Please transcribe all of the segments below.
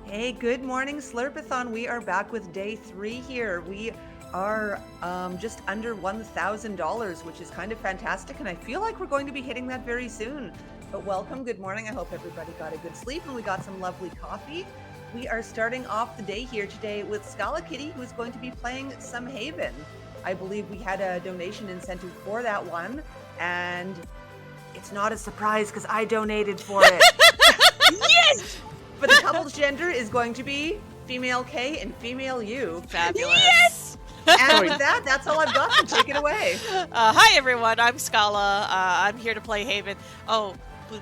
Hey, good morning, Slurpathon. We are back with day 3 here. We are just under $1,000, which is kind of fantastic, and I feel like we're going to be hitting that very soon. But welcome, good morning. I hope everybody got a good sleep and we got some lovely coffee. We are starting off the day here today with SchalaKitty, who is going to be playing some Haven. I believe we had a donation incentive for that one, and it's not a surprise because I donated for it. Yes! But the couple's gender is going to be female K and female U. Fabulous. Yes! And with that, that's all I've got, so take it away. Hi everyone, I'm Schala. I'm here to play Haven. Oh,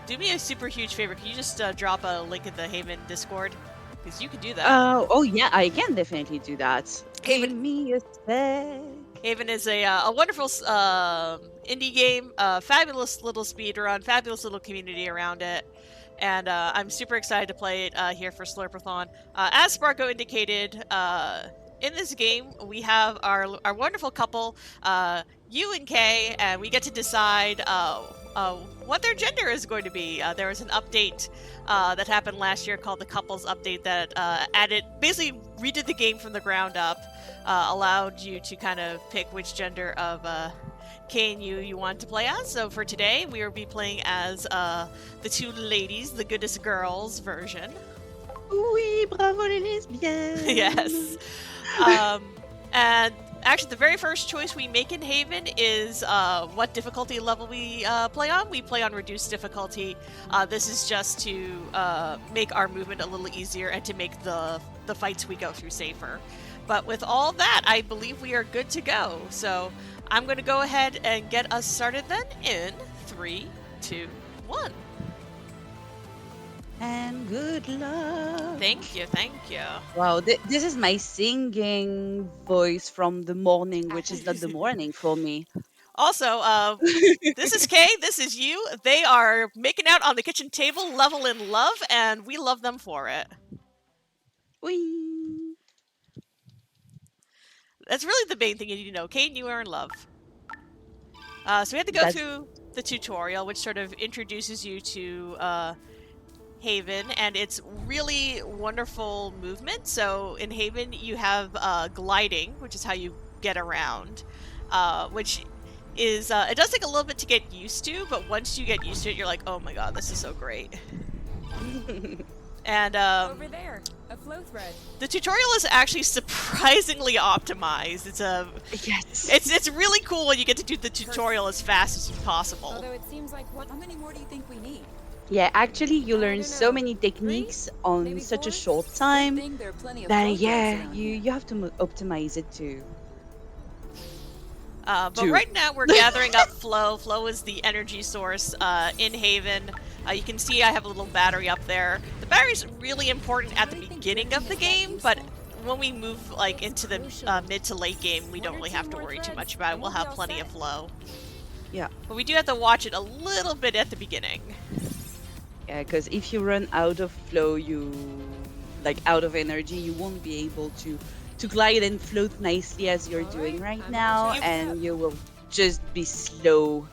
do me a super huge favor. Can you just drop a link in the Haven Discord? Because you can do that. Oh yeah, I can definitely do that. Haven- Give me a sec. Haven is a wonderful indie game, fabulous little speedrun, fabulous little community around it. And I'm super excited to play it here for Slurpathon. As Sparko indicated, in this game, we have our wonderful couple, U and K, and we get to decide what their gender is going to be. There was an update that happened last year called the Couples Update that basically redid the game from the ground up, allowed you to kind of pick which gender of K and you want to play as. So for today, we will be playing as the two ladies, the goodest girls version. Oui, bravo les lesbiennes. Yes. And actually, the very first choice we make in Haven is what difficulty level we play on. We play on reduced difficulty. This is just to make our movement a little easier and to make the fights we go through safer. But with all that, I believe we are good to go. So I'm going to go ahead and get us started then in 3, 2, 1. And good luck. Thank you, thank you. Wow, this is my singing voice from the morning, which is not the morning for me. Also, this is Kay, this is you. They are making out on the kitchen table, level in love, and we love them for it. Oui. That's really the main thing you need to know. Kay and you are in love. So we have to go through the tutorial, which sort of introduces you to Haven, and it's really wonderful movement. So in Haven, you have gliding, which is how you get around, which is it does take a little bit to get used to, but once you get used to it, you're like, oh my god, this is so great. And over there, a flow thread. the tutorial is actually surprisingly optimized. Yes. It's really cool when you get to do the tutorial as fast as possible. Although it seems like how many more do you think we need? Yeah, actually, you learn don't so know. many techniques on Maybe such a 4? short Good time thing there are plenty of that flow threads yeah, around you here. you have to optimize it too. But Two. right now we're gathering up flow. Flow is the energy source in Haven. You can see I have a little battery up there. The battery's really important at the beginning of the game, but when we move like into the mid to late game, we don't really have to worry too much about it. We'll have plenty of flow. Yeah. But we do have to watch it a little bit at the beginning. Yeah, because if you run out of flow, out of energy, you won't be able to glide and float nicely as you're doing right I'm now, gonna check it and you will just be slow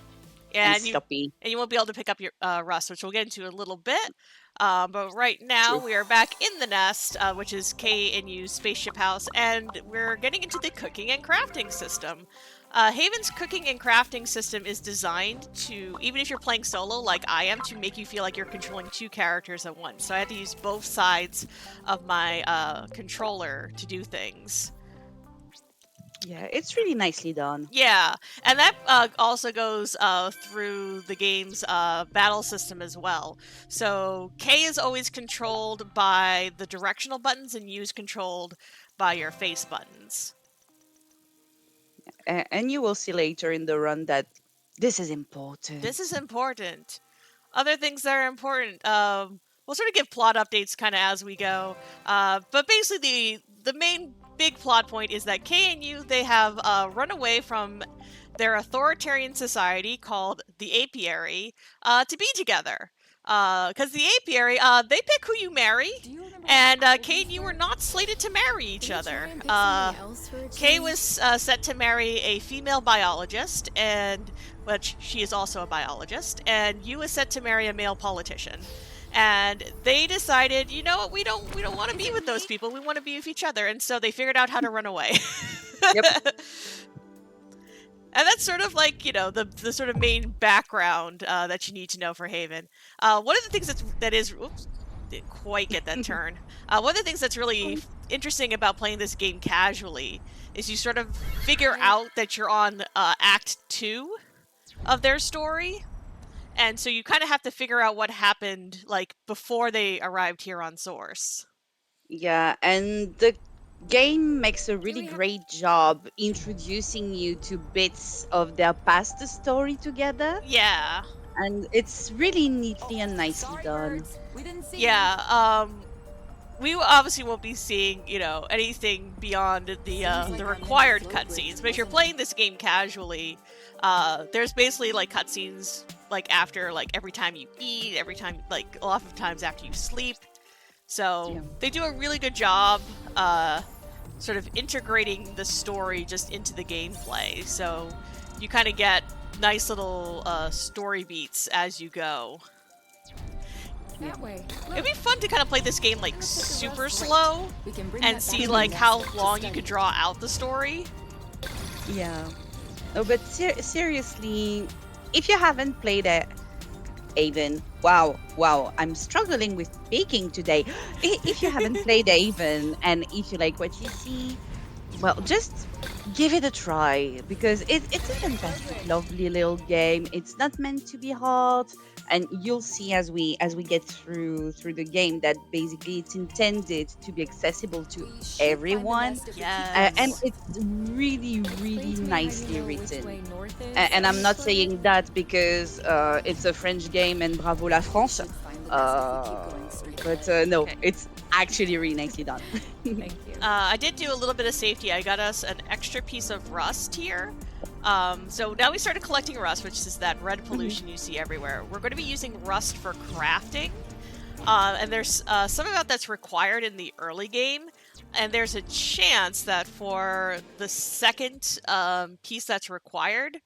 Yeah, and sloppy. and you won't be able to pick up your rust, which we'll get into in a little bit. But right now, True. we are back in the nest, which is K and U's spaceship house, and we're getting into the cooking and crafting system. Haven's cooking and crafting system is designed to, even if you're playing solo like I am, to make you feel like you're controlling two characters at once. So I had to use both sides of my controller to do things. Yeah, it's really nicely done. Yeah, and that also goes through the game's battle system as well. So K is always controlled by the directional buttons, and U is controlled by your face buttons. And you will see later in the run that this is important. This is important. Other things that are important, we'll sort of give plot updates kind of as we go. But basically, the main big plot point is that K and U, they have run away from their authoritarian society called the Apiary to be together. Because the Apiary, they pick who you marry, Do you remember and what Kay and you were not slated to marry each Did we try other. and pick something else for a Kay change? was set to marry a female biologist, and which she is also a biologist, and you was set to marry a male politician. And they decided, you know what, we don't want to be with those people. We want to be with each other, and so they figured out how to run away. Yep. And that's sort of like, you know, the sort of main background that you need to know for Haven. One of the things that is, oops, didn't quite get that turn. One of the things that's really interesting about playing this game casually is you sort of figure out that you're on Act 2 of their story. And so you kind of have to figure out what happened, like, before they arrived here on Source. Yeah, and the game makes a we really have- great job introducing you to bits of their past story together, Yeah. and it's really neatly and nicely Sorry, done. birds. We didn't see Yeah, we obviously won't be seeing, you know, anything beyond the like our required little float cutscenes. bridge But if you're wasn't playing this game casually, there's basically like cutscenes like after like every time you eat, every time like a lot of times after you sleep. So Yeah. they do a really good job, sort of integrating the story just into the gameplay. So you kind of get nice little story beats as you go. that way. It'd be fun to kind of play this game like super slow We can bring and that see back like to how next long you study. could draw out the story. Yeah. No, but seriously, if you haven't played it, Haven, wow, I'm struggling with speaking today. If you haven't played Haven and if you like what you see, well, just give it a try because it's a fantastic, lovely little game. It's not meant to be hard, and you'll see as we get through the game that basically it's intended to be accessible to We should find the everyone. nest of the Yes. And keyhole. it's really, really Explain to me how you nicely know which written. way north is And I'm not from saying that because it's a French game and bravo la We France. should find the nest if we keep going straight But ahead. no, Okay. it's actually really nicely done. Thank you. I did do a little bit of safety. I got us an extra piece of rust here. So now we started collecting rust, which is that red pollution you see everywhere. We're going to be using rust for crafting. And there's some of that that's required in the early game. And there's a chance that for the second piece that's required,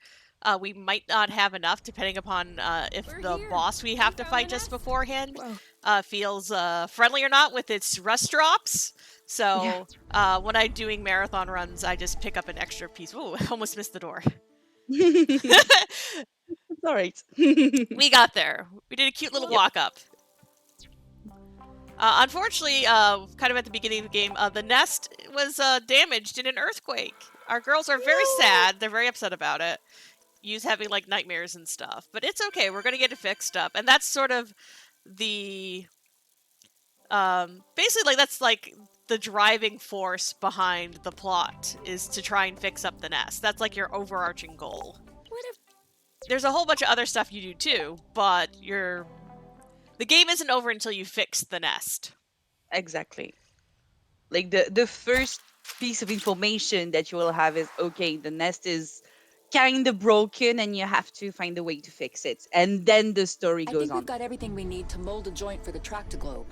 we might not have enough, depending upon if We're the here. boss we We have to found fight the just nest. beforehand Whoa. feels friendly or not with its rust drops. So when I'm doing marathon runs, I just pick up an extra piece. Ooh, I almost missed the door. It's all right. We got there. We did a cute little walk up. Unfortunately, kind of at the beginning of the game, the nest was damaged in an earthquake. Our girls are very sad. They're very upset about it. You's having like nightmares and stuff. But it's okay. We're going to get it fixed up. And that's sort of the... basically, like, that's like the driving force behind the plot is to try and fix up the nest. That's like your overarching goal. What if There's a whole bunch of other stuff you do too, but the game isn't over until you fix the nest. Exactly. Like the first piece of information that you will have is okay, the nest is kind of broken and you have to find a way to fix it. And then the story I goes think we've on. got everything we need to mold a joint for the tractoglobe.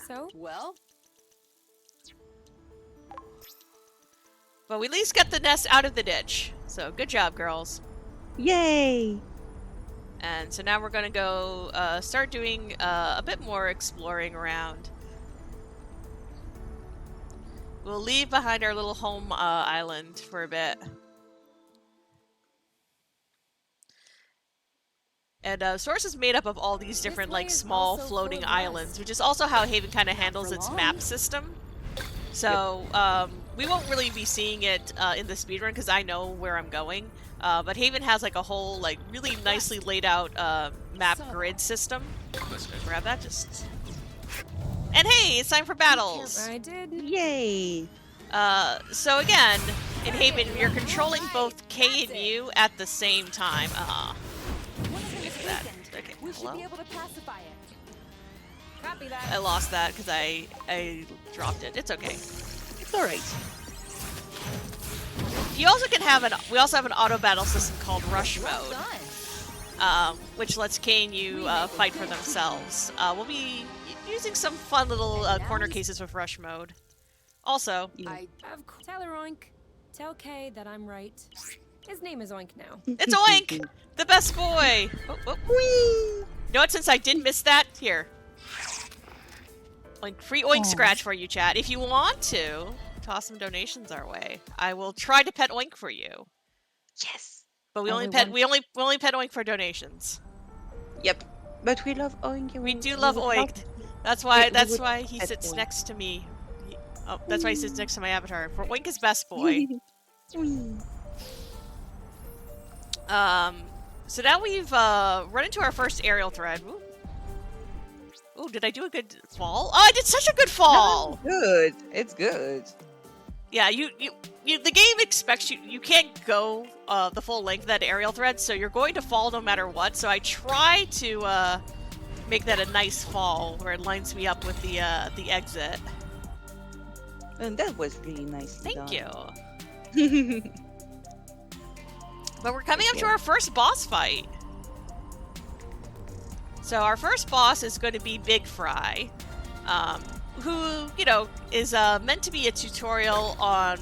so? Well, But we at least got the nest out of the ditch. So good job, girls. Yay! And so now we're gonna go start doing a bit more exploring around. We'll leave behind our little home island for a bit. And Source is made up of all these different, way like, is small also full floating of islands, rust. which is also how Haven kind of for handles its long. map system. So, we won't really be seeing it in the speedrun because I know where I'm going. But Haven has, like, a whole, like, really nicely laid out map grid system. Let's go grab that, just... And hey, it's time for battles! I did. Yay! So again, in Haven, you're controlling both K and U at the same time. Look at that. Okay, we should be hello? able to pacify it. Copy that. I lost that because I dropped it. It's okay. It's all right. You also can have we also have an auto battle system called Rush Mode, which lets K and U fight for themselves. We'll be using some fun little corner cases with Rush Mode. Also, Tell her Oink. Tell Kay that I'm right. His name is Oink now. it's Oink, the best boy. Oh, oh. Whee! You know what? Since I did miss that, here. Oink, free Oink scratch for you, chat. If you want to, toss some donations our way. I will try to pet Oink for you. Yes. But we And only we pet want- we only pet Oink for donations. Yep. But we love Oink. We do love would Oink. to- That's we why he pet sits Oink. next to me. Oh, that's why he sits next to my avatar. For Oink is best boy. So now we've run into our first aerial thread. Ooh. Ooh, did I do a good fall? Oh, I did such a good fall! Good. It's good. Yeah, you the game expects you can't go the full length of that aerial thread, so you're going to fall no matter what. So I try to make that a nice fall where it lines me up with the exit. And that was really nice. Thank you. But we're coming up to our first boss fight. So our first boss is going to be Big Fry, who, you know, is meant to be a tutorial on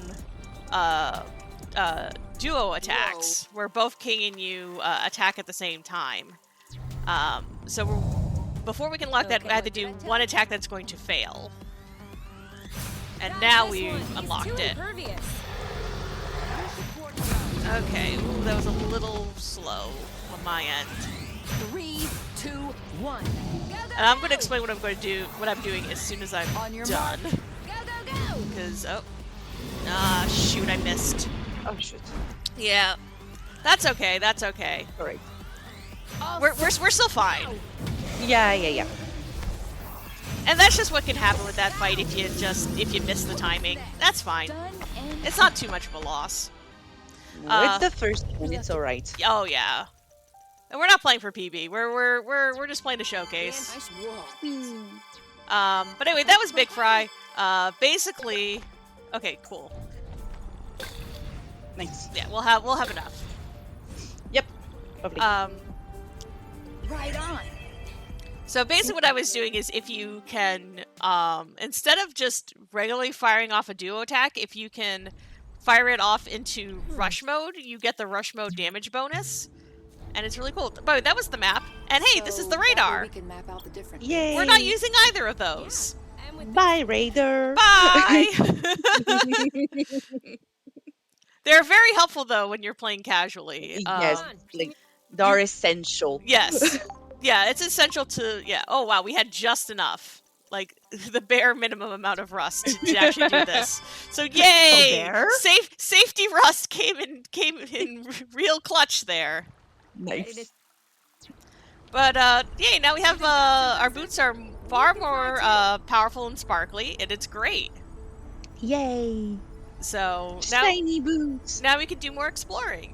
duo attacks, where both King and you attack at the same time. So before we can lock that, we have to do one attack that's going to fail. And now we unlocked it. Okay, ooh, that was a little slow on my end. 3, 2, 1. And I'm going to explain what I'm going to do, what I'm doing as soon as I'm On your done. mark. Go, go, go! Because shoot, I missed. Oh shit. Yeah, that's okay. That's okay. All right. We're still fine. Yeah. And that's just what can happen with that fight if you miss the timing. That's fine. Done and It's not too much of a loss. It's the first one. It's all right. Oh yeah. And we're not playing for PB. We're just playing to showcase. nice roll. But anyway, that was Big Fry. Basically, okay, cool. Nice. Yeah, we'll have enough. Yep. Lovely. Right on. So basically what I was doing is if you can, instead of just regularly firing off a duo attack, if you can fire it off into rush mode, you get the rush mode damage bonus. And it's really cool. But that was the map. And hey, this is the So that way radar. We can map out the different Yay. We're not using either of those. And with Bye, Raider. Bye! They're very helpful though when you're playing casually. Yes. Like, they're essential. Yes. Yeah, it's essential to, yeah. Oh wow, we had just enough. Like, the bare minimum amount of rust to actually do this. So yay! bare? Safety rust came in real clutch there. Nice. But yay, now we have our boots are far more powerful and sparkly, and it's great. Yay. So now Shiny boots. we can do more exploring.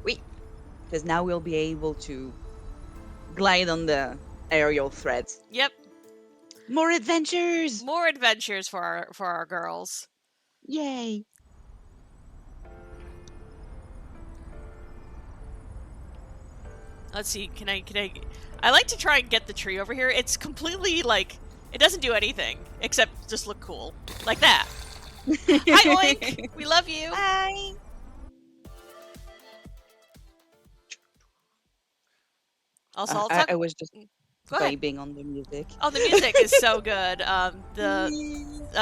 Because now we'll be able to glide on the aerial threads. Yep, More adventures. more adventures for our girls. Yay. Let's see, can I I like to try and get the tree over here. It's completely like it doesn't do anything except just look cool. Like that. Hi Oink! We love you. Bye. Also, I'll talk. I was just Go ahead. vibing on the music. Oh, the music is so good.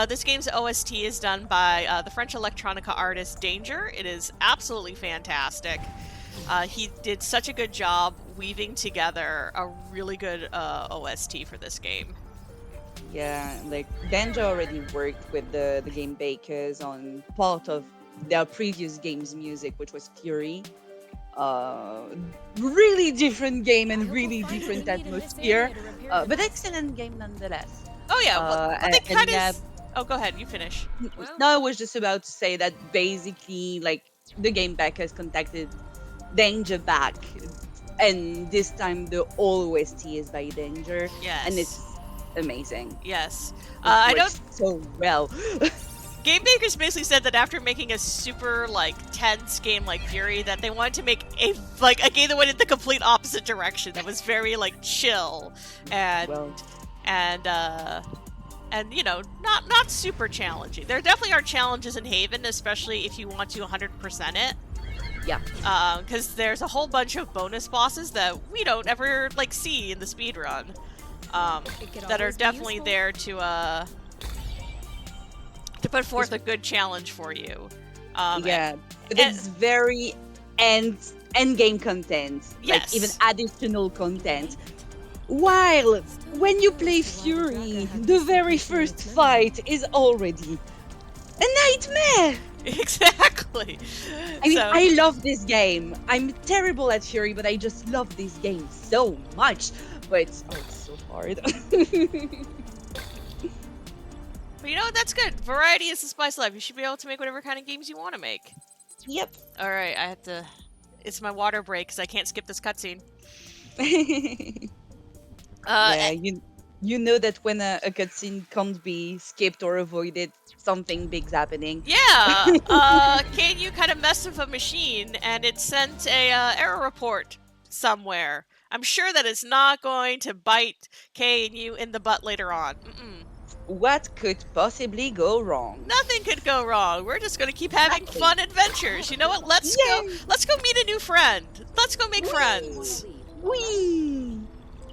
This game's OST is done by the French electronica artist Danger. It is absolutely fantastic. He did such a good job weaving together a really good OST for this game. Yeah, like Danger already worked with the game Bakers on part of their previous game's music, which was Fury. Really different game and really different atmosphere, but excellent game nonetheless. Oh yeah, well, they and kind of. yeah, Oh, go ahead. You finish. no, I was just about to say that basically, like, the game backers contacted Danger back, and this time the whole OST is by Danger, Yes. and it's amazing. Yes. It I know works so well. Game Makers basically said that after making a super like tense game like Fury, that they wanted to make a game that went in the complete opposite direction. That was very like chill and Well, and you know not super challenging. There definitely are challenges in Haven, especially if you want to 100% it. Yeah. Because there's a whole bunch of bonus bosses that we don't ever like see in the speedrun. It could That are always be definitely useful. there to put forth a good challenge for you. Yeah, but and- it's very end game content, like even Yes. additional content. While when you play Fury, the very first fight is already a nightmare. Exactly. I mean, So- I love this game. I'm terrible at Fury, but I just love this game so much. But oh, it's so hard. But you know what? That's good. Variety is the spice of life. You should be able to make whatever kind of games you want to make. Yep. All right, I have to. It's my water break because I can't skip this cutscene. Yeah, you know that when a cutscene can't be skipped or avoided, something big's happening. Yeah. Can you kind of mess with a machine and it sent a error report somewhere? I'm sure that it's not going to bite Kay and you in the butt later on. What could possibly go wrong? Nothing could go wrong. We're just gonna keep having Exactly. fun adventures. You know what? Let's go. Yay! Let's go meet a new friend. Let's go make friends. Whee!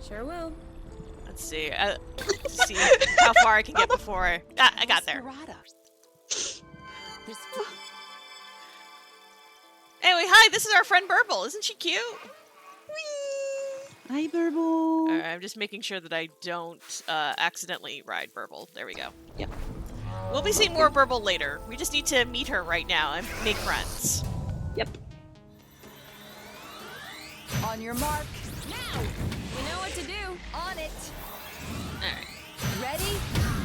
Sure will. Let's see. See how far I can get before I got there. Anyway, hi. This is our friend Burble. Isn't she cute? Hi, Burble. Alright, I'm just making sure that I don't accidentally ride Burble. There we go. Yeah. We'll be seeing more Burble later. We just need to meet her right now and make friends. Yep. On your mark. Now. We know what to do. On it. Alright. Ready?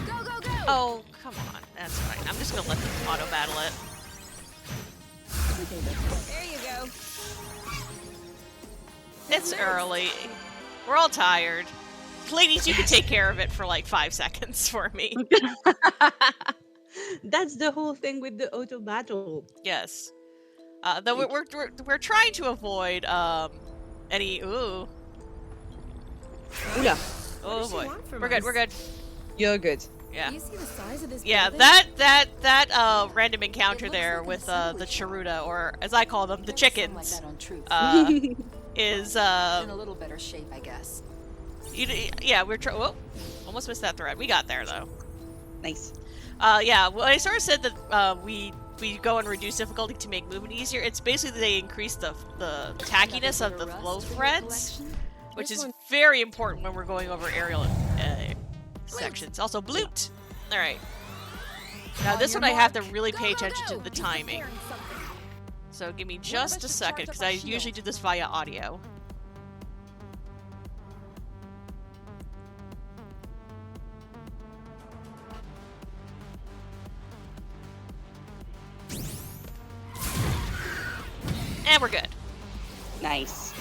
Go, go, go. Oh, come on. That's fine. I'm just gonna let them auto battle it. There you go. It's early. We're all tired. Ladies, you can take care of it for like 5 seconds for me. That's the whole thing with the auto battle. Yes. Though we're trying to avoid any Oola, ooh. Oh does she boy. want from We're good. us? We're good. you're good. Yeah. Do you see the size of this Yeah, building? that random encounter It looks there like a with the assembly Chiruta, or as I call them, the There's some like chickens, that on Truth. is In a little better shape, I guess. yeah, we're whoa, almost missed that thread. We got there though. Nice. Yeah, well, I sort of said that we go and reduce difficulty to make movement easier. It's basically they increase the tackiness of the flow threads, which This is one- very important when we're going over aerial sections. Also, bloot. All right. Now On this your one I have to mark. really Go, pay go, attention go. to the He's timing. preparing something. So give me of just us a should second charge because up I our usually shields. do this via audio. And we're good. Nice.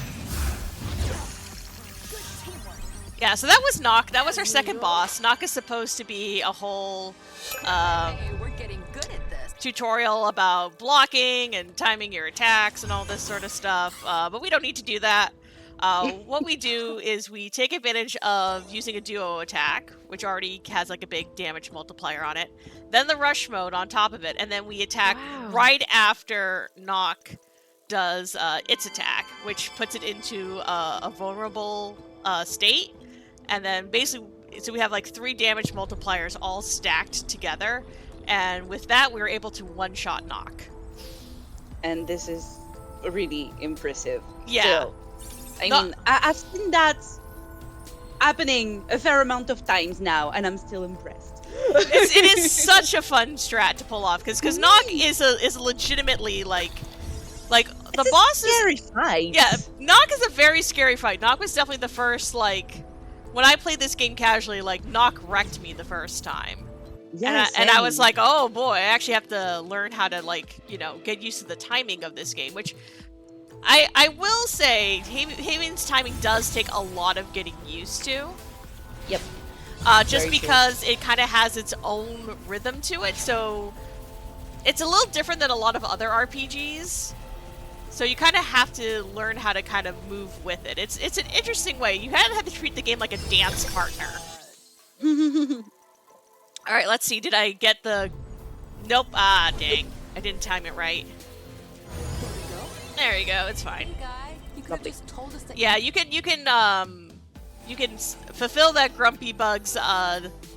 Good teamwork. Yeah, so that was Knock. That was our second boss. Knock is supposed to be a whole Hey, we're getting good at this. tutorial about blocking and timing your attacks and all this sort of stuff, but we don't need to do that. What we do is we take advantage of using a duo attack, which already has like a big damage multiplier on it, then the rush mode on top of it, and then we attack Wow. right after Knock does its attack, which puts it into a vulnerable state, and then basically, so we have like 3 damage multipliers all stacked together, and with that we were able to one-shot Knock. And this is really impressive. Yeah. Still. I No- mean, I've seen that happening a fair amount of times now, and I'm still impressed. It is such a fun strat to pull off because Knock is legitimately like the It's a boss is scary fight. yeah, Knock is a very scary fight. Knock was definitely the first like when I played this game casually, like Knock wrecked me the first time. Yeah, and I was same. like, oh boy, I actually have to learn how to like, get used to the timing of this game, which I will say Haven's timing does take a lot of getting used to. Yep. Just Very true. because it kind of has its own rhythm to it, so it's a little different than a lot of other RPGs. So you kind of have to learn how to kind of move with it. It's an interesting way. You kind of have to treat the game like a dance partner. All right, let's see. Did I get the? Nope. Ah, dang. I didn't time it right. There you go. It's fine. Hey, guy. You could have Lovely. just told us that. Yeah, you can fulfill that grumpy bug's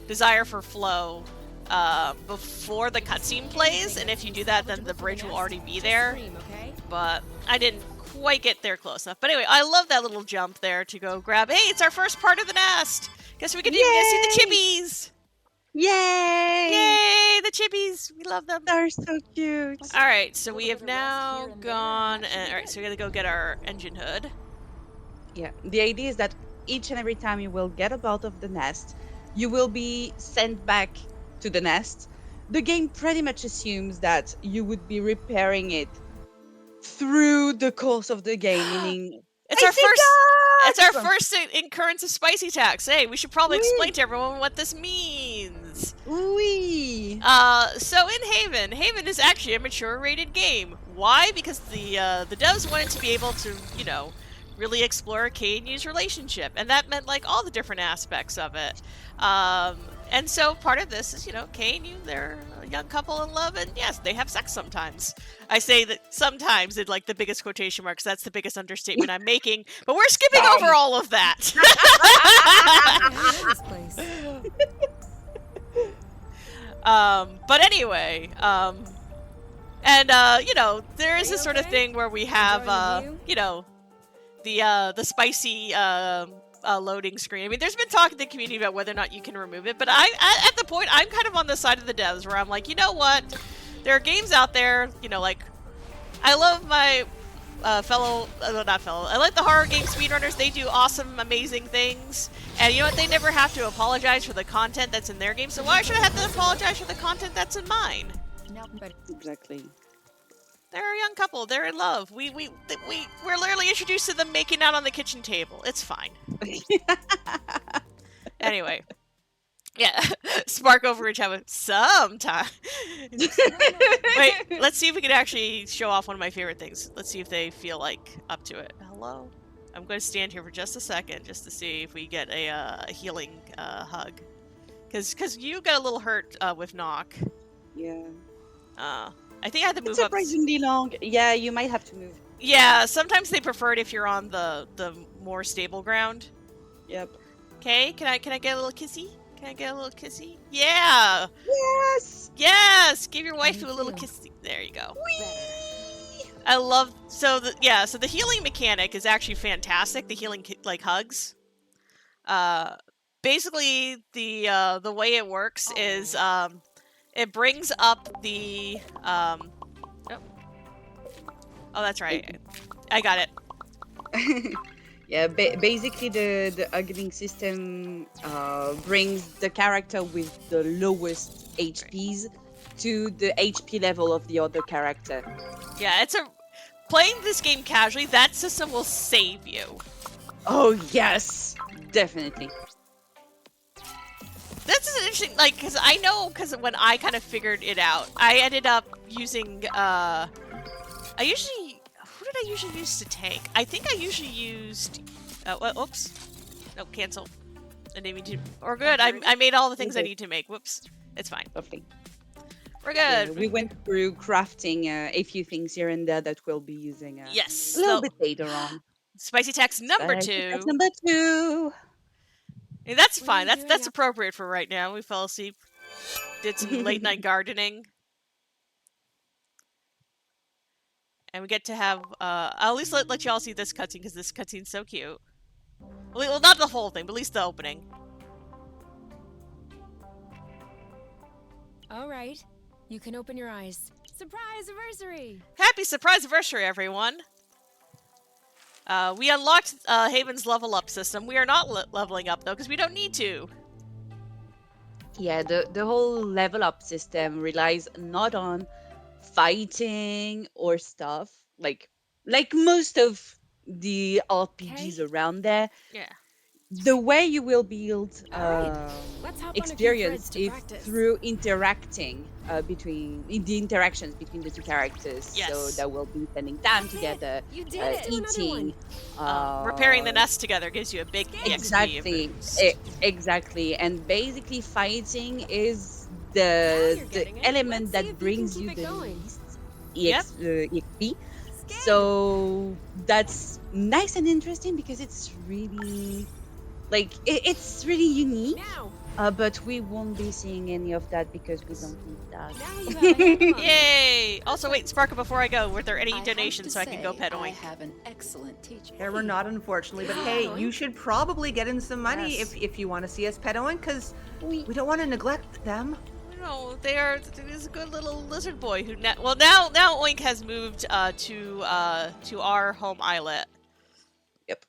desire for flow before the cutscene plays, and if you do that, then the bridge will already be there. Okay? But I didn't quite get there close enough. But anyway, I love that little jump there to go grab. Hey, it's our first part of the nest. Guess we can even get to see the chippies. Yay! Yay, the chippies. We love them. They're so cute. All right, so we have now gone. All right, so we got to go get our engine hood. Yeah, the idea is that each and every time you will get out of the nest, you will be sent back to the nest. The game pretty much assumes that you would be repairing it through the course of the game, meaning It's our Spicy first. It's our Duck! first incurrence of spicy tax. Hey, we should probably explain to everyone what this means. Wee! So in Haven is actually a mature rated game. Why? Because the devs wanted to be able to, really explore Kay and Yu's relationship, and that meant like all the different aspects of it. And so part of this is, Kay and Yu, they're a young couple in love, and yes, they have sex sometimes. I say that sometimes in like the biggest quotation marks. That's the biggest understatement I'm making. But we're skipping over all of that. This place. But anyway, there is this sort of thing where we have, Enjoying the spicy loading screen. I mean, there's been talk in the community about whether or not you can remove it, but at the point, I'm kind of on the side of the devs where I'm like, you know what? There are games out there, like, I love my I like the horror game speedrunners. They do awesome, amazing things. And you know what? They never have to apologize for the content that's in their game, so why should I have to apologize for the content that's in mine? Exactly. They're a young couple. They're in love. We're literally introduced to them making out on the kitchen table. It's fine. Anyway. Yeah. Spark Overreach have it sometime. Wait, let's see if we can actually show off one of my favorite things. Let's see if they feel like up to it. Hello? I'm going to stand here for just a second just to see if we get a healing hug. Because you got a little hurt with knock. Yeah. I think I had to move It's up. surprisingly long. Yeah, you might have to move. Yeah, sometimes they prefer it if you're on the more stable ground. Yep. Okay, can I get a little kissy? Can I get a little kissy? Yeah! Yes! Yes! Give your wife a little kissy. There you go. Whee! I love so the healing mechanic is actually fantastic. The healing hugs. Basically the way it works is it brings up the oh, that's right. I got it. Yeah, basically the hugging system brings the character with the lowest HPs to the HP level of the other character. Yeah, playing this game casually, that system will save you. Oh yes, definitely. This is an interesting, because when I kind of figured it out, I ended up using, who did I usually use to tank? I think I usually used, oops. No, cancel. I didn't mean to, or good, I made all the things I need to make. Whoops. It's fine. Lovely. We're Yeah, good. we went through crafting a few things here and there that we'll be using Yes. a little So, bit later on. spicy tax number two. That's number 2. Hey, that's What are fine. you That's doing now? appropriate for right now. We fell asleep. Did some late night gardening. And we get to have, I'll at least let y'all see this cutscene, because this cutscene's so cute. Well, not the whole thing, but at least the opening. All right. You can open your eyes. Surprise anniversary! Happy surprise anniversary, everyone! We unlocked Haven's level up system. We are not leveling up, though, because we don't need to. Yeah, the whole level up system relies not on fighting or stuff like most of the RPGs around there. Yeah. The way you will build Let's hop on a few experience threads to is practice. through interacting between the interactions between the two characters. Yes. So that will be spending time together, You did it! Do another eating, Repairing the nest together gives you a big EXP Exactly, boost. exactly, and basically fighting is Now the you're getting it. element Let's see if that you brings can you keep it the going. least Yep. EXP. So that's nice and interesting because it's really like it's really unique. Now, But we won't be seeing any of that because we don't need that. now you have a handle on it. Yay! Also, wait, Sparkle, before I go, were there any I have donations to so I can go say, pet I Oink? have an excellent teacher. There were not, unfortunately, but hey, you should probably get in some money Yes. if you want to see us pet Owen, because We- we don't want to neglect them. No, there's a good little lizard boy who now Oink has moved to our home islet. Yep.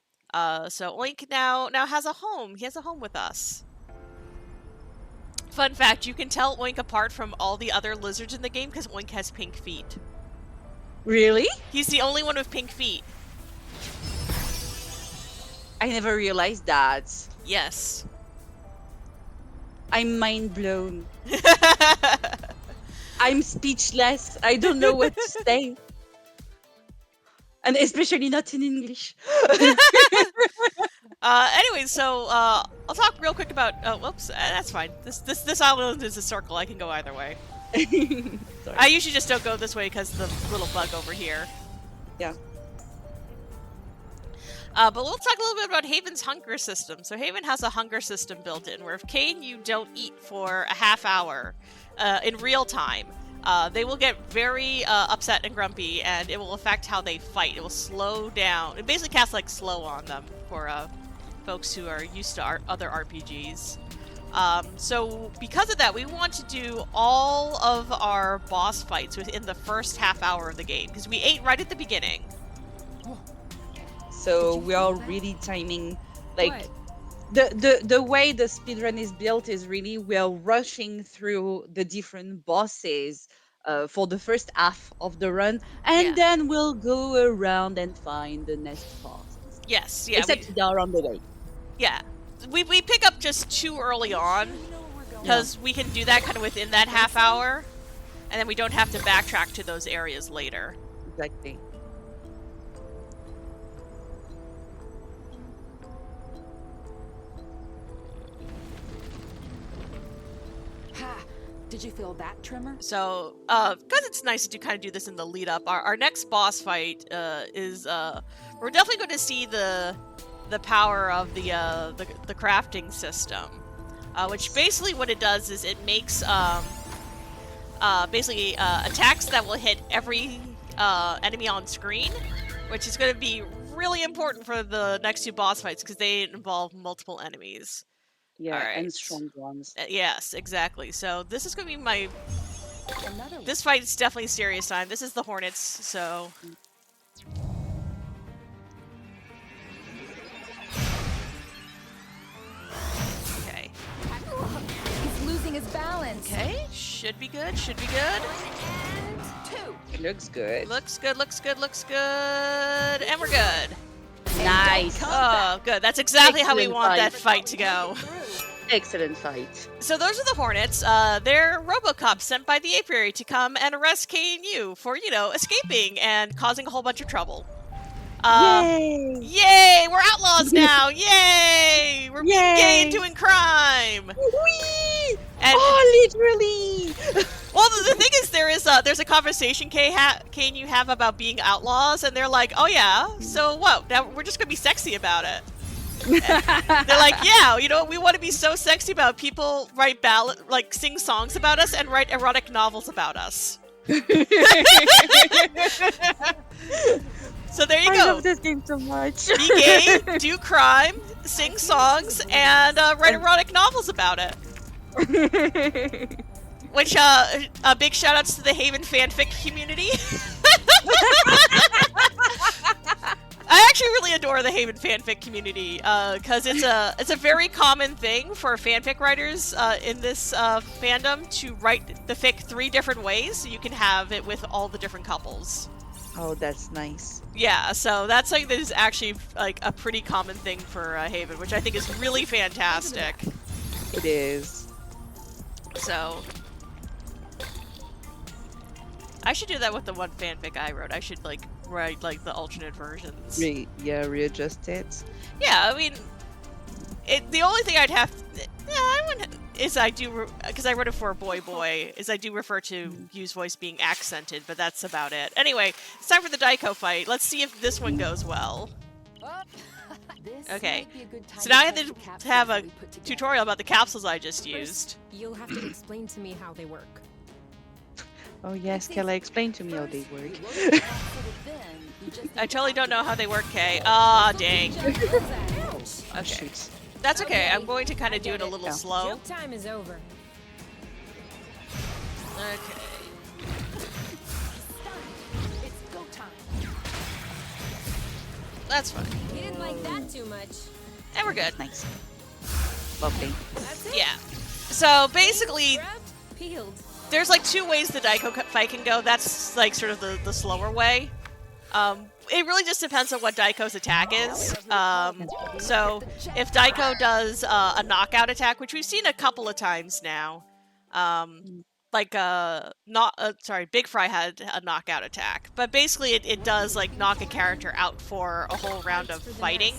So Oink now has a home. He has a home with us. Fun fact, you can tell Oink apart from all the other lizards in the game because Oink has pink feet. Really? He's the only one with pink feet. I never realized that. Yes. I'm mind blown. I'm speechless. I don't know what to say. And especially not in English. Anyway, so I'll talk real quick about. Oh, whoops, that's fine. This island is a circle. I can go either way. Sorry. I usually just don't go this way because the little bug over here. Yeah. But we'll talk a little bit about Haven's hunger system. So Haven has a hunger system built in where if Kay and you don't eat for a half hour in real time, they will get very upset and grumpy, and it will affect how they fight. It will slow down. It basically casts like slow on them for folks who are used to other RPGs. So because of that, we want to do all of our boss fights within the first half hour of the game because we ate right at the beginning. So we are really timing like What? the way the speedrun is built is really we're rushing through the different bosses for the first half of the run, and Yeah. then we'll go around and find the next boss. Yes, yeah, Except they are on the way. yeah. We pick up just too early on because we can do that kind of within that half hour, and then we don't have to backtrack to those areas later. Exactly. Ha! Did you feel that tremor? So, because it's nice to kind of do this in the lead up, our next boss fight is we're definitely going to see the power of the crafting system, which basically what it does is it makes basically attacks that will hit every enemy on screen, which is going to be really important for the next two boss fights because they involve multiple enemies. Yeah, Alright. and strong ones. Yes, exactly. So this is going to be my. Another one. This fight is definitely serious time. This is the Hornets, so. Okay. He's losing his balance. Okay. Should be good. Should be good. And two. It looks good. Looks good. Looks good. Looks good. And we're good. Nice. Oh, good. That's exactly how we Excellent want that fight. fight to go. Excellent fight. So those are the Hornets. They're RoboCops sent by the Apiary to come and arrest K and U for, escaping and causing a whole bunch of trouble. Yay! Yay! We're outlaws now! Yay! We're being gay and Yay! doing crime. Whee! And Oh, literally! well, the thing is, there's a conversation Kay and you have about being outlaws, and they're like, "Oh yeah, so what? Now we're just gonna be sexy about it." They're like, "Yeah, we want to be so sexy about it. People write sing songs about us and write erotic novels about us." So there you I go. love this game so much. Be gay, do crime, sing songs, and write erotic novels about it. Which, big shout outs to the Haven fanfic community. I actually really adore the Haven fanfic community, because it's a very common thing for fanfic writers in this fandom to write the fic 3 different ways, so you can have it with all the different couples. Oh, that's nice. Yeah, so that's that is actually like a pretty common thing for Haven, which I think is really fantastic. It is. So I should do that with the one fanfic I wrote. I should write the alternate versions. Readjust it. Yeah, I mean, the only thing I'd have, I wouldn't. is I do, because I wrote it for a boy, is I do refer to Yu's voice being accented, but that's about it. Anyway, it's time for the Daiko fight. Let's see if this one goes well. This Okay, might be a good time so now I have test to the capsules have that a we put together. tutorial about the capsules I just used. You'll have to explain to me how they work. Oh yes, Kella, explain to me how they work. I totally don't know how they work, Kay. Ah, dang. Oh, Okay, shoot. that's okay. I'm going to kind of do it a little Yeah. slow. Joke time is over. Okay. It's go time. That's fine. He didn't like that too much. And we're good. Nice. Lovely. That's it. Yeah. So basically, Grabbed, peeled. there's like two ways the Daiko fight can go. That's like sort of the slower way. It really just depends on what Daiko's attack is. So if Daiko does a knockout attack, which we've seen a couple of times now, Big Fry had a knockout attack, but basically it does like knock a character out for a whole round of fighting.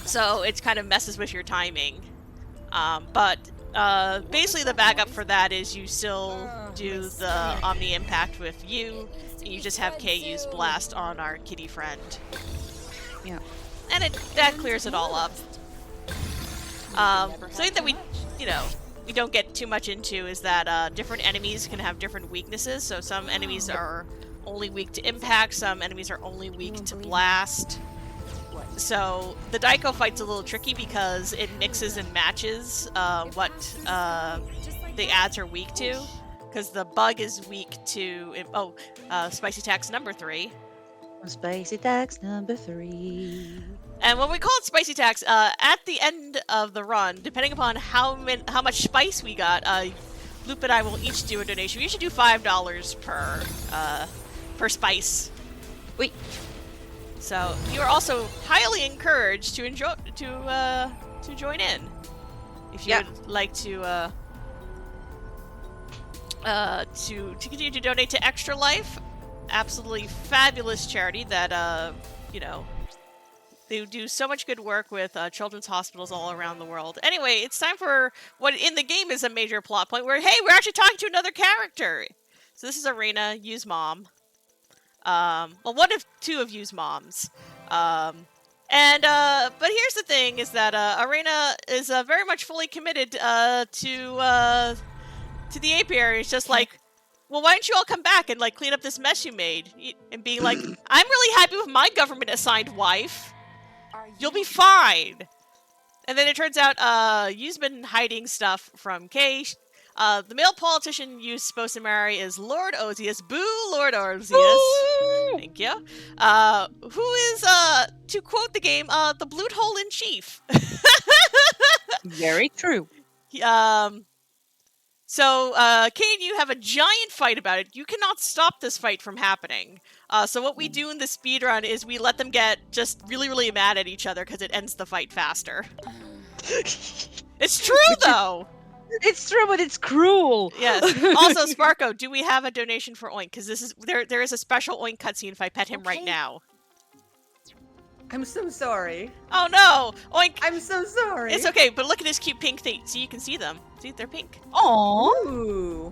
So it kind of messes with your timing. But basically the backup for that is you still do the Omni Impact with you, and you just have K use Blast on our kitty friend. Yeah. And that clears it all up. Something that we don't get too much into is that different enemies can have different weaknesses. So some enemies are only weak to impact, some enemies are only weak to blast. So the Daiko fight's a little tricky because it mixes and matches what the ads are weak to. Because the bug is weak to spicy tax number 3. Spicy tax number 3. And when we call it spicy tax, at the end of the run, depending upon how much spice we got, Loop and I will each do a donation. We usually do $5 per spice. Wait. So you are also highly encouraged to join in if you would like to continue to donate to Extra Life. Absolutely fabulous charity that they do so much good work with children's hospitals all around the world. Anyway, it's time for what in the game is a major plot point where, hey, we're actually talking to another character. So this is Arena, Yu's mom. Well, one of two of Yu's moms. But here's the thing, is that Arena is very much fully committed to the apiary. It's just like, well, why don't you all come back and like clean up this mess you made? And being like, I'm really happy with my government-assigned wife. You'll be fine. And then it turns out Yu's been hiding stuff from Kay. The male politician Yu's supposed to marry is Lord Ozius. Boo, Lord Ozius. Ooh! Thank you. Who is, to quote the game, the bloot hole in chief. Very true. So, Kay and you have a giant fight about it. You cannot stop this fight from happening. So what we do in the speedrun is we let them get just really, really mad at each other because it ends the fight faster. It's true, though! It's true, but it's cruel. Yes. Also, Sparko, do we have a donation for Oink? Because there is a special Oink cutscene if I pet him right now. I'm so sorry. Oh no! Oink! I'm so sorry. It's okay, but look at his cute pink thing. See, you can see them. See, they're pink. Aww. Ooh.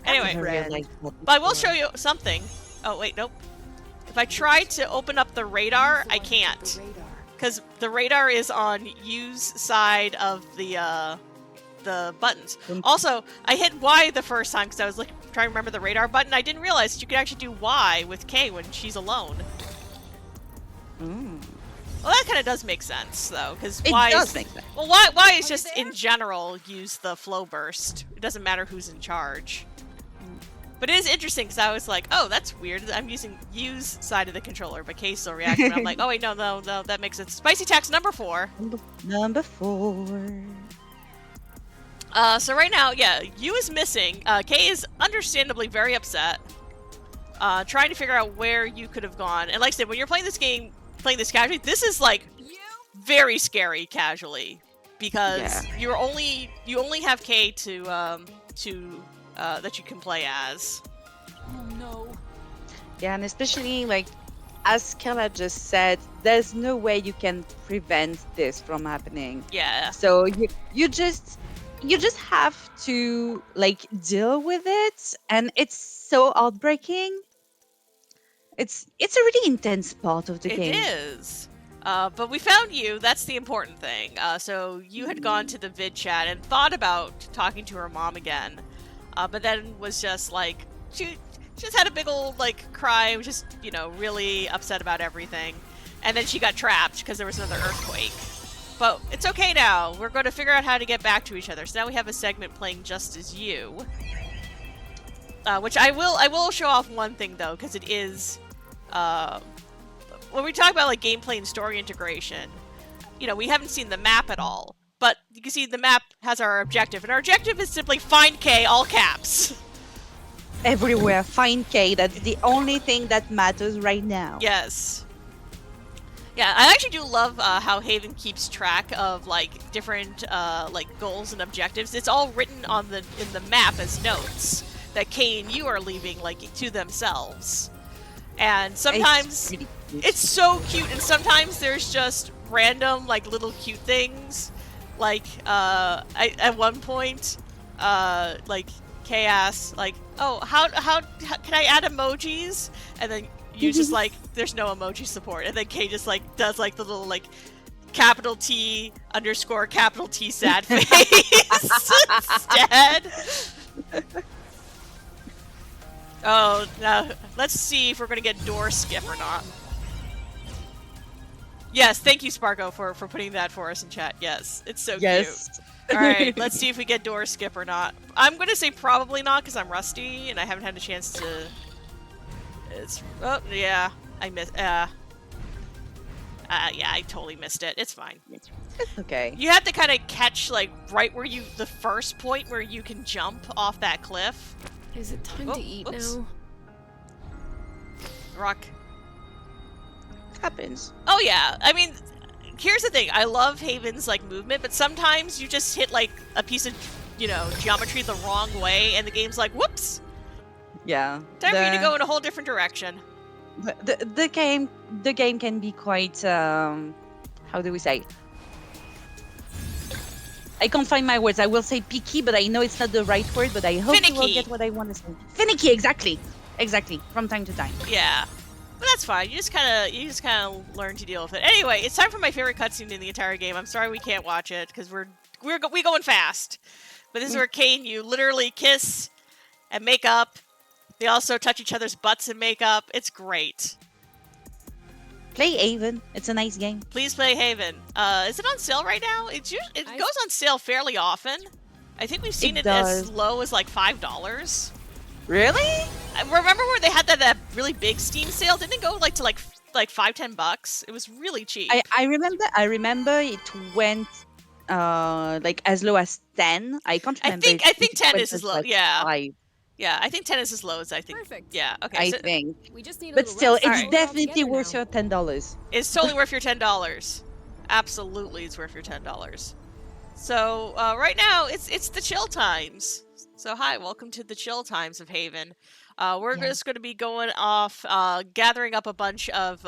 Anyway, Red. but I will show you something. Oh, wait, nope. If I try to open up the radar, I can't. Because the radar is on Yu's side of the buttons. Also, I hit Y the first time because I was trying to remember the radar button. I didn't realize that you could actually do Y with Kay when she's alone. Mm. Well, that kind of does make sense, though, because It Y does is, make sense. well, Y is just, in general, use the flow burst. It doesn't matter who's in charge. But it is interesting, because I was like, oh, that's weird. I'm using Yu's side of the controller, but Kay's still reacting. And I'm like, oh, wait, no, that makes sense. Spicy tax number 4. Number 4. So right now, yeah, Yu is missing. Kay is understandably very upset. Trying to figure out where you could have gone. And like I said, when you're playing this game, playing this casually, this is like very scary casually. Because you only have Kay that you can play as. Oh no. Yeah, and especially like as Kella just said, there's no way you can prevent this from happening. Yeah. So you just you just have to like deal with it, and it's so heartbreaking. It's a really intense part of the It game. is. But we found you. That's the important thing. So you had gone to the vid chat and thought about talking to her mom again, but then was just like she just had a big old like cry, was just really upset about everything, and then she got trapped because there was another earthquake. But it's okay now. We're going to figure out how to get back to each other. So now we have a segment playing just as you, which I will show off one thing though, because it is. When we talk about like gameplay and story integration, we haven't seen the map at all. But you can see the map has our objective, and our objective is simply find K, all caps. Everywhere, find K. That's the only thing that matters right now. Yes. Yeah, I actually do love how Haven keeps track of like different like goals and objectives. It's all written in the map as notes that K and you are leaving like to themselves. And sometimes it's so cute, and sometimes there's just random like little cute things. Like at one point, like Kay asks like, "Oh, how can I add emojis?" And then you just like, "There's no emoji support." And then Kay just like does like the little like capital T _ capital T sad face instead. Oh, now let's see if we're gonna get door skip or not. Yes, thank you, Sparko, for putting that for us in chat. Yes, it's so cute. Alright, let's see if we get door skip or not. I'm gonna say probably not, because I'm rusty, and I haven't had a chance to... Oh, yeah, I missed... yeah, I totally missed it. It's fine. It's okay. You have to kind of catch, like, right where the first point where you can jump off that cliff. Is it time to eat now? Rock. Happens. Oh yeah, I mean, here's the thing. I love Haven's like movement, but sometimes you just hit like a piece of, geometry the wrong way, and the game's like, whoops. Yeah. Time for you to go in a whole different direction. The game can be quite how do we say? I can't find my words. I will say picky, but I know it's not the right word, but I hope you will Finicky. get what I want to say. Finicky, exactly. Exactly. From time to time. Yeah. But that's fine. You just kind of learn to deal with it. Anyway, it's time for my favorite cutscene in the entire game. I'm sorry we can't watch it because we going fast. But this is where Kay and you literally kiss and make up. They also touch each other's butts and make up. It's great. Play Haven. It's a nice game. Please play Haven. Is it on sale right now? It goes on sale fairly often. I think we've seen it as low as like $5. Really? Remember where they had that really big Steam sale? Didn't it go like to like $5-10? It was really cheap. I remember it went like as low as 10. I can't remember. I think 10 is as low. Like Yeah. 5. Yeah, I think 10 is as low as I think. Perfect. Yeah, okay. I So think. We just need a But little still, rest it's and we'll get it all definitely together worth now. your $10. it's totally worth your $10. Absolutely, it's worth your $10. So right now, it's the chill times. So hi, welcome to the chill times of Haven. We're just going to be going off, gathering up a bunch of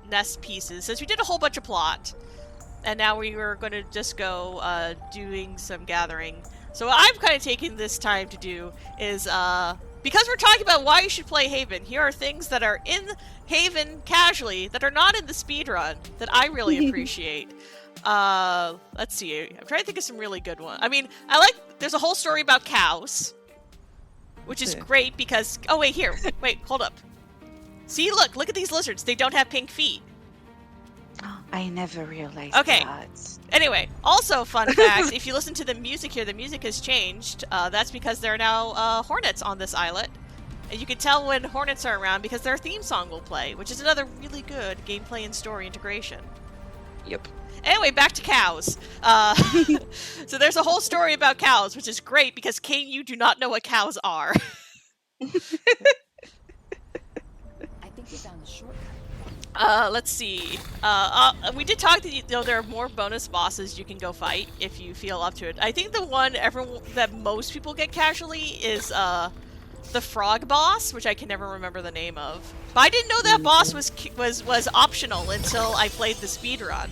nest pieces, since we did a whole bunch of plot. And now we were going to just go doing some gathering. So what I'm kind of taking this time to do is, because we're talking about why you should play Haven, here are things that are in Haven casually that are not in the speedrun that I really appreciate. Let's see. I'm trying to think of some really good ones. I mean, there's a whole story about cows, which is great because, oh wait, hold up. See, look at these lizards. They don't have pink feet. I never realized Okay. that. Anyway, also fun fact, if you listen to the music here, the music has changed. That's because there are now hornets on this islet. And you can tell when hornets are around because their theme song will play, which is another really good gameplay and story integration. Yep. Anyway, back to cows. So there's a whole story about cows, which is great because Kane, you do not know what cows are. I think we found the shortcut. Let's see. We did talk that there are more bonus bosses you can go fight if you feel up to it. I think the one that most people get casually is the frog boss, which I can never remember the name of. But I didn't know that boss was optional until I played the speedrun.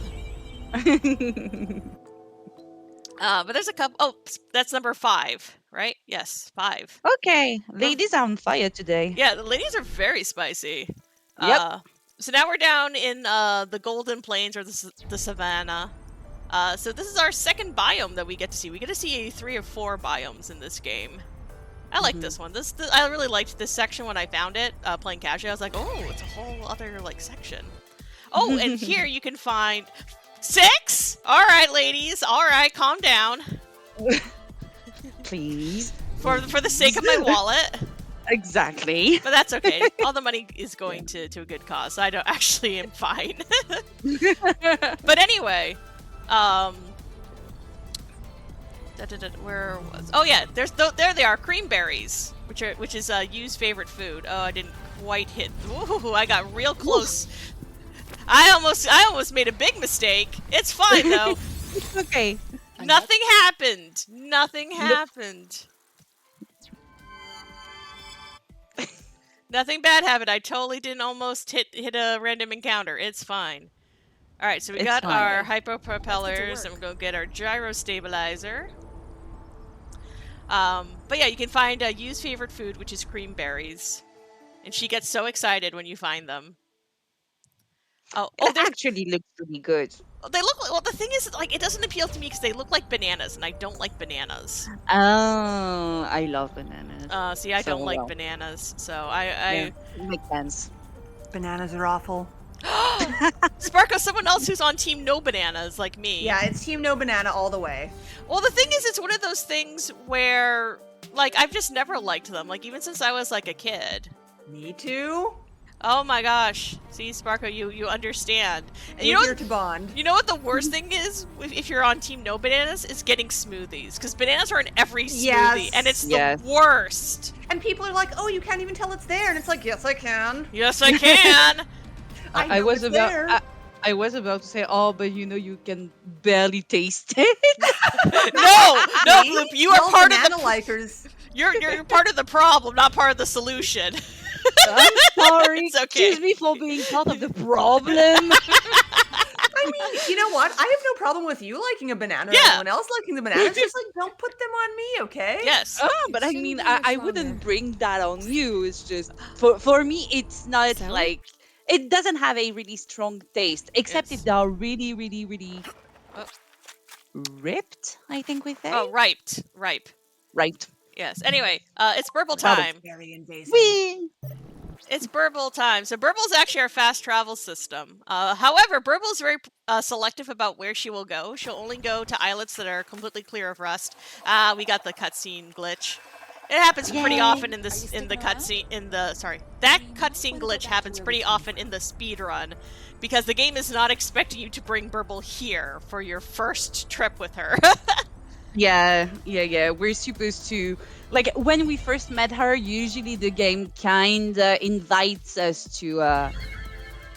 But there's a couple. Oh, that's number 5, right? Yes, 5. Okay, ladies are on fire today. Yeah, the ladies are very spicy. Yep. So now we're down in the Golden Plains or the Savannah. So this is our second biome that we get to see. We get to see 3 or 4 biomes in this game. I like this one. This I really liked this section when I found it playing casually. I was like, oh, it's a whole other like section. Oh, and here you can find 6. All right, ladies. All right, calm down. Please. For the sake of my wallet. Exactly. But that's okay. All the money is going to a good cause. So I don't actually am fine. But anyway, where was? Oh yeah, there they are, cream berries, which is Yu's favorite food. Oh, I didn't quite hit. Ooh, I got real close. I almost made a big mistake. It's fine though. It's okay. Nothing happened. Nothing happened. Nothing bad happened. I totally didn't almost hit a random encounter. It's fine. All right, so we got our hypo propellers, and we're gonna get our gyro stabilizer. But yeah, you can find Yu's favorite food, which is cream berries, and she gets so excited when you find them. Oh, It actually looks pretty good. they look. Well, the thing is, like, it doesn't appeal to me because they look like bananas, and I don't like bananas. Oh, I love bananas. See, I So don't like well. bananas, so Yeah, it makes sense. Bananas are awful. Sparko, someone else who's on team no bananas, like me. Yeah, it's Team No Banana all the way. Well, the thing is, it's one of those things where, like, I've just never liked them. Like, even since I was, like, a kid. Me too. Oh my gosh. See, Sparko, you understand. And We're here to bond. you know what the worst thing is if you're on team no bananas is getting smoothies, because bananas are in every smoothie, Yes. and it's Yes. the worst. And people are like, "Oh, you can't even tell it's there," and it's like, "Yes, I can." Yes, I can. I know was it's about there. I was about to say, oh, but you can barely taste it. no, See? Bloop, you are Y'all part of banana the likers. you're part of the problem, not part of the solution. I'm sorry. It's okay. Excuse me for being part of the problem. I mean, you know what? I have no problem with you liking a banana or Yeah. anyone else liking the banana. It's just like, don't put them on me, okay? Yes. Oh, but I shouldn't mean, be I much wouldn't longer. bring that on you. It's just for me, it's not So? like it doesn't have a really strong taste, except Yes. if they are really, really, really Oh. ripped. I think we say Oh, ripe. right. Yes. Anyway, it's burble Got it. time. Very invasive. Whee! It's burble time. So Burble's actually our fast travel system. However, Burble's very selective about where she will go. She'll only go to islets that are completely clear of rust. We got the cutscene glitch. It happens pretty Yay. often in Are this you in the sticking around? cutscene that cutscene glitch happens pretty often in the speed run because the game is not expecting you to bring Burble here for your first trip with her. Yeah. We're supposed to, like, when we first met her, usually the game kinda invites us to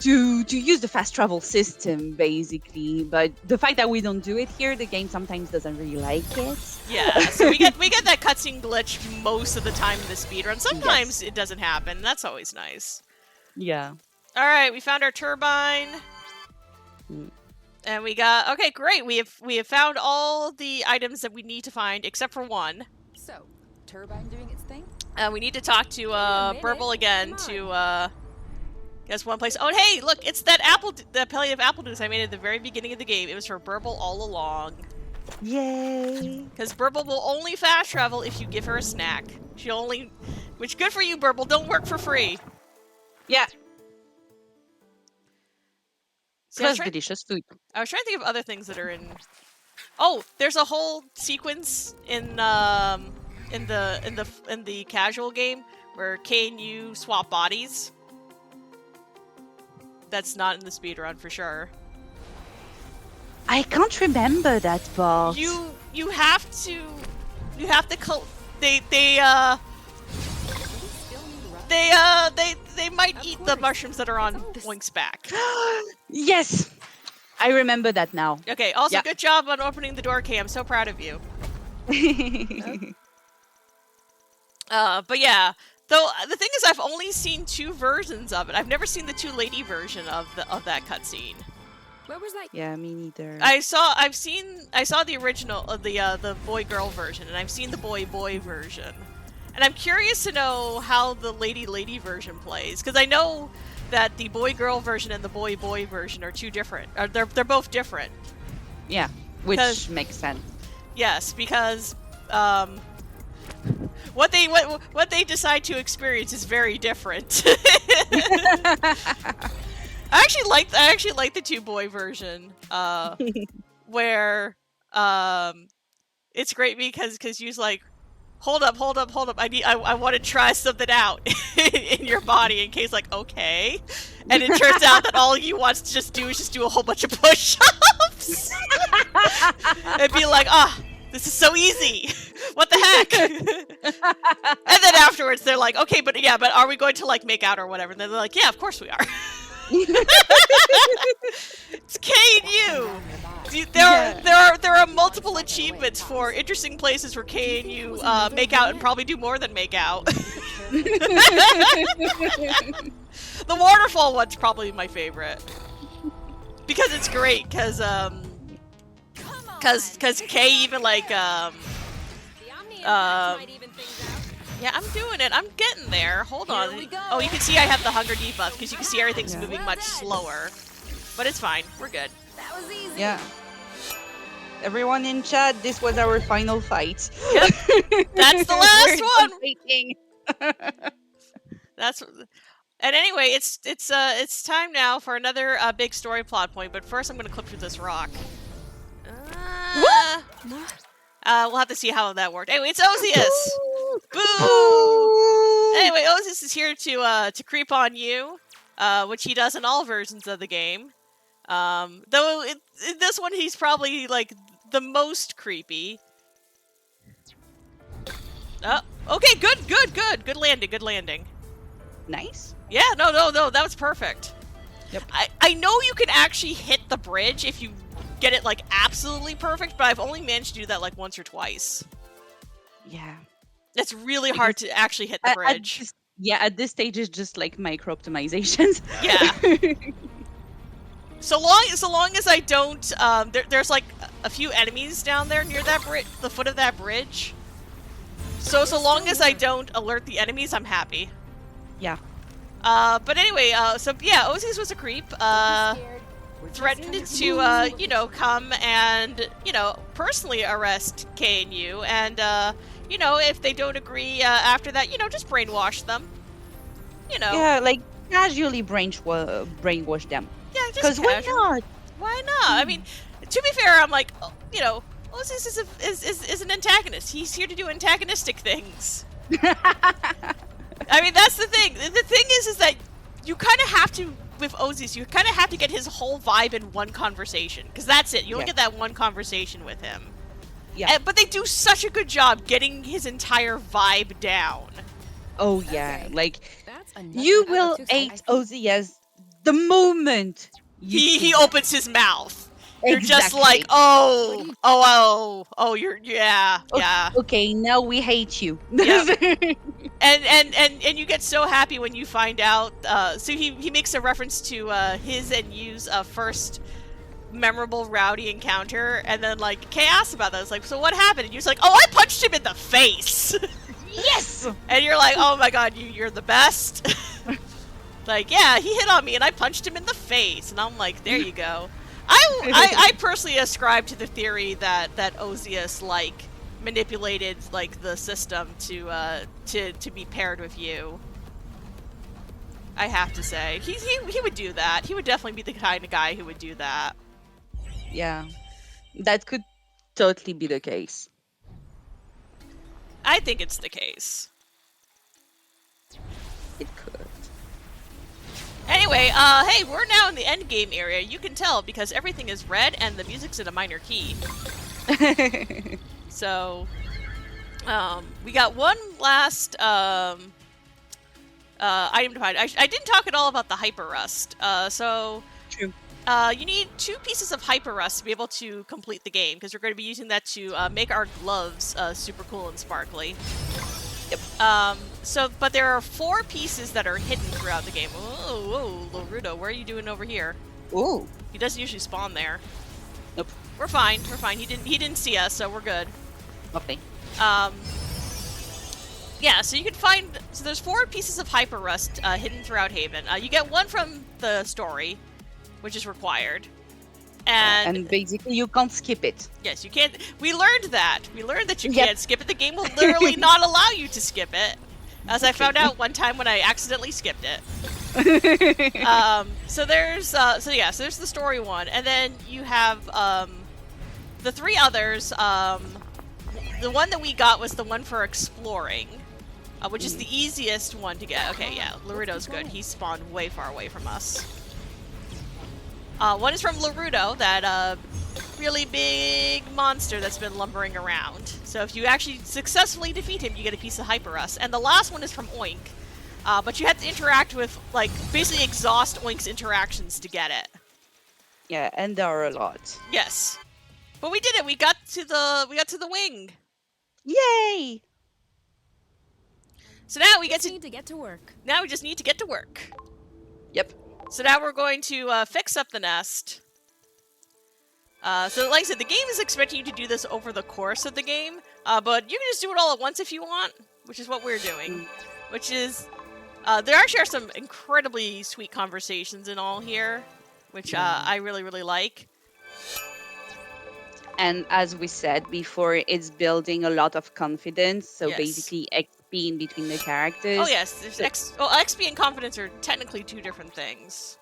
use the fast travel system, basically. But the fact that we don't do it here, the game sometimes doesn't really like it. Yeah, so we get that cutscene glitch most of the time in the speedrun. Sometimes it doesn't happen. That's always nice. Yeah. All right, we found our turbine, Mm. and we got okay. Great, we have found all the items that we need to find except for one. So, turbine doing its thing? We need to talk to a minute, Burble again come to guess one place. Oh, and hey, look, it's that palliative apple juice I made at the very beginning of the game. It was for Burble all along. Yay. Because Burble will only fast travel if you give her a snack. She'll only... Which, good for you, Burble. Don't work for free. Yeah. See, I was Plus trying delicious food. to think of other things that are in... Oh, there's a whole sequence in the casual game where K and U swap bodies. That's not in the speedrun for sure. I can't remember that part. You have to they Still need rust? they might Of eat the course. mushrooms that are on It's always- Boink's back. Yes, I remember that now. Okay, also Yeah. good job on opening the door, Kay. I'm so proud of you. But yeah. Though the thing is, I've only seen 2 versions of it. I've never seen the 2 lady version of that cutscene. Where was that? Yeah, me neither. I saw the original of the boy-girl version, and I've seen the boy-boy version. And I'm curious to know how the lady-lady version plays, because I know that the boy-girl version and the boy-boy version are two different. They're both different. Yeah, which makes sense. Yes, because what they decide to experience is very different. I actually like the two-boy version, where it's great because you's like, hold up, I want to try something out in your body, in case, like, okay, and it turns out that all you want to just do is just do a whole bunch of push-ups and be like, this is so easy. What the heck? And then afterwards they're like, okay, but are we going to like make out or whatever? And then they're like, yeah, of course we are. It's K and U. There are multiple achievements for interesting places where K and U make out and probably do more than make out. The waterfall one's probably my favorite because it's great because K even like The Omni might even things out. yeah, I'm doing it. I'm getting there. Hold on. Here we go. Oh, you can see I have the hunger debuff because you can see everything's moving much slower. But it's fine. We're good. That was easy. Yeah. Everyone in chat, this was our final fight. Yep. That's the last We're one. done fighting. That's. And anyway, it's time now for another big story plot point. But first, I'm gonna clip through this rock. We'll have to see how that worked. Anyway, it's Ozius. Boo! Anyway, Ozius is here to creep on you, which he does in all versions of the game. Though in this one, he's probably like the most creepy. Okay, good landing. Nice. Yeah, no, that was perfect. Yep. I know you can actually hit the bridge if you get it like absolutely perfect, but I've only managed to do that like once or twice. Yeah. It's really hard to actually hit the bridge. At this stage it's just like micro optimizations. Yeah. So long as I don't, there's like a few enemies down there near that the foot of that bridge. So long as I don't alert the enemies, I'm happy. Yeah. But anyway, so yeah, Ozius was a creep. Threatened to, come and, personally arrest K and U, and, if they don't agree after that, just brainwash them. Yeah, like casually brainwash them. Yeah, just because why casual. not? Why not? I mean, to be fair, I'm like, Ozius is an antagonist. He's here to do antagonistic things. I mean, that's the thing. The thing is that you kind of have to, with Ozius, you kind of have to get his whole vibe in one conversation. Because that's it. You only get that one conversation with him. Yeah. But they do such a good job getting his entire vibe down. Oh, yeah. Like, That's you will hate Ozius the moment he opens his mouth. You're just Exactly. like, you're, yeah. Okay, now we hate you. Yep. And you get so happy when you find out. So he makes a reference to his and Yu's first memorable rowdy encounter, and then like Kay asks about that. It's like, so what happened? And you're like, oh, I punched him in the face. Yes. And you're like, oh my god, you're the best. Like, yeah, he hit on me and I punched him in the face, and I'm like, there you go. I personally ascribe to the theory that Ozius like manipulated like the system to be paired with you. I have to say, he would do that. He would definitely be the kind of guy who would do that. Yeah, that could totally be the case. I think it's the case. It could. Anyway, hey, we're now in the end game area. You can tell because everything is red and the music's in a minor key. So, we got one last item to find. I didn't talk at all about the hyper rust. True. You need 2 pieces of hyper rust to be able to complete the game because we're going to be using that to make our gloves super cool and sparkly. Yep. But there are 4 pieces that are hidden throughout the game. Whoa, Lorudo, what are you doing over here? Ooh. He doesn't usually spawn there. Nope. We're fine. We're fine. He didn't see us, so we're good. Lovely. Yeah, so you can find... So there's 4 pieces of Hyper Rust hidden throughout Haven. You get 1 from the story, which is required. And basically you can't skip it. Yes, you can't... We learned that. We learned that you Yep. can't skip it. The game will literally not allow you to skip it. As I found out one time when I accidentally skipped it. So there's the story one. And then you have the 3 others. The one that we got was the one for exploring. Which is the easiest one to get. Okay, yeah, Larudo's good. He spawned way far away from us. One is from Larudo, that really big monster that's been lumbering around. So if you actually successfully defeat him, you get a piece of Hyper Rust. And the last one is from Oink. But you have to interact with, like, basically exhaust Oink's interactions to get it. Yeah, and there are a lot. Yes. But we did it. We got to the wing. Yay! So now we Just need to get to work. Now we just need to get to work. Yep. So now we're going to fix up the nest. So like I said, the game is expecting you to do this over the course of the game, but you can just do it all at once if you want, which is what we're doing. Which is, there actually are some incredibly sweet conversations in all here, which I really, really like. And as we said before, it's building a lot of confidence. So Yes. basically XP in between the characters. Oh yes, there's XP and confidence are technically 2 different things.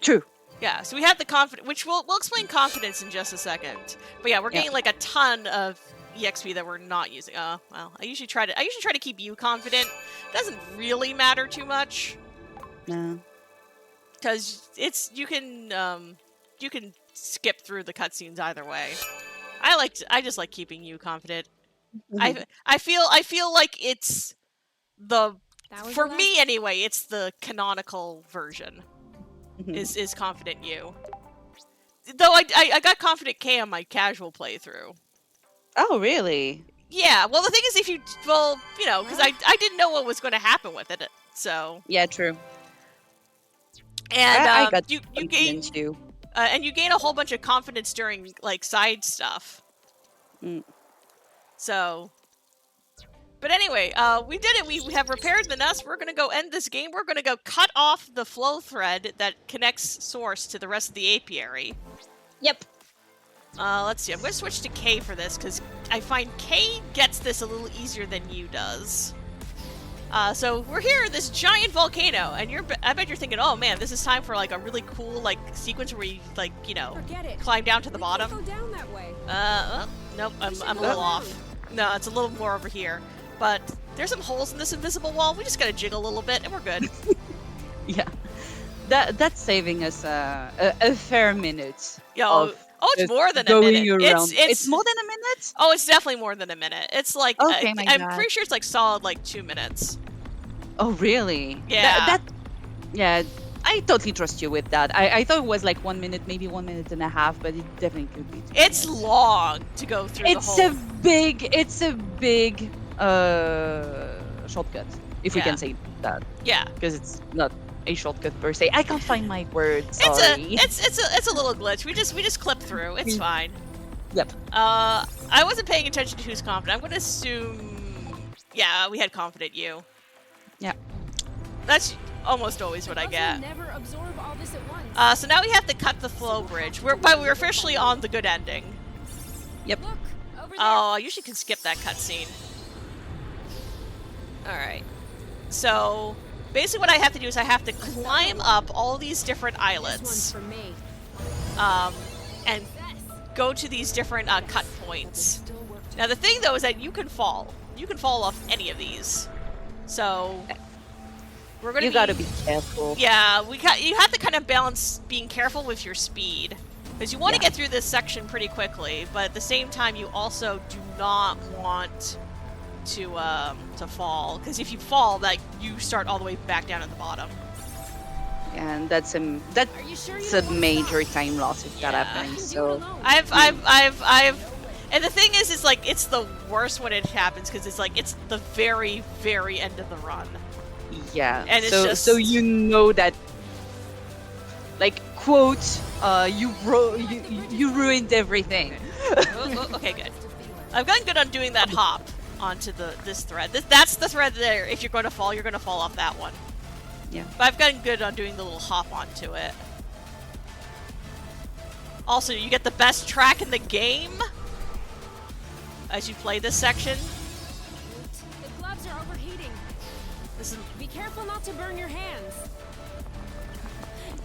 True. Yeah, so we have the confidence, which we'll explain confidence in just a second. But yeah, we're getting like a ton of EXP that we're not using. Well, I usually try to keep you confident. Doesn't really matter too much No. because you can skip through the cutscenes either way. I just like keeping you confident. I feel like it's for me anyway, it's the canonical version. Is confident you. Though I got confident K on my casual playthrough. Oh, really? Yeah, well the thing is because I didn't know what was going to happen with it, so. Yeah, true. And I got you gain too. and you gain a whole bunch of confidence during like side stuff. So. But anyway, we did it. We have repaired the nest. We're going to go end this game. We're going to go cut off the flow thread that connects Source to the rest of the apiary. Yep. Let's see. I'm going to switch to K for this, because I find K gets this a little easier than U does. So we're here in this giant volcano, and I bet you're thinking, oh man, this is time for like a really cool like sequence where we like, climb down to the bottom. Can't go down that way. Nope, I'm a little off. No, it's a little more over here. But there's some holes in this invisible wall. We just gotta jiggle a little bit, and we're good. Yeah. That's saving us a fair minute. It's more than a going minute. Around. It's It's more than a minute? Oh, it's definitely more than a minute. It's like Okay, my I'm God. pretty sure it's like solid like 2 minutes. Oh, really? Yeah. Yeah, I totally trust you with that. I thought it was like 1 minute, maybe 1 minute and a half, but it definitely could be 2 It's minutes. long to go through It's the whole. it's a big shortcut, if we Yeah. can say that, Yeah. because it's not a shortcut per se. I can't find my words. It's Sorry. a little glitch. We just clip through. It's fine. Yep. I wasn't paying attention to who's confident. I'm gonna assume. Yeah, we had confident you. Yeah. That's almost always what I Also, get. never absorb all this at once. So now we have to cut the flow bridge. We're officially on the good ending. Yep. Look, over there. Oh, I usually can skip that cutscene. Alright. So, basically what I have to do is I have to climb up all these different This one's islets. for me. And go to these different cut points. Still work to Now the thing though is that you can fall. You can fall off any of these. So, we're gonna You gotta be careful. Yeah, you have to kind of balance being careful with your speed. Because you want to Yeah. get through this section pretty quickly, but at the same time you also do not want to fall. Because if you fall, like you start all the way back down at the bottom. And that's Are you sure you a don't wanna major stop? time loss if that Yeah. happens. You can do it So alone. And the thing is like it's the worst when it happens because it's like it's the very, very end of the run. yeah. And it's so just- you know that like quote, you ruined everything. Okay, good. I've gotten good on doing that hop onto this thread. That's the thread there. If you're going to fall, you're going to fall off that one. Yeah. But I've gotten good on doing the little hop onto it. Also, you get the best track in the game as you play this section. The gloves are overheating. This is Be careful not to burn your hands.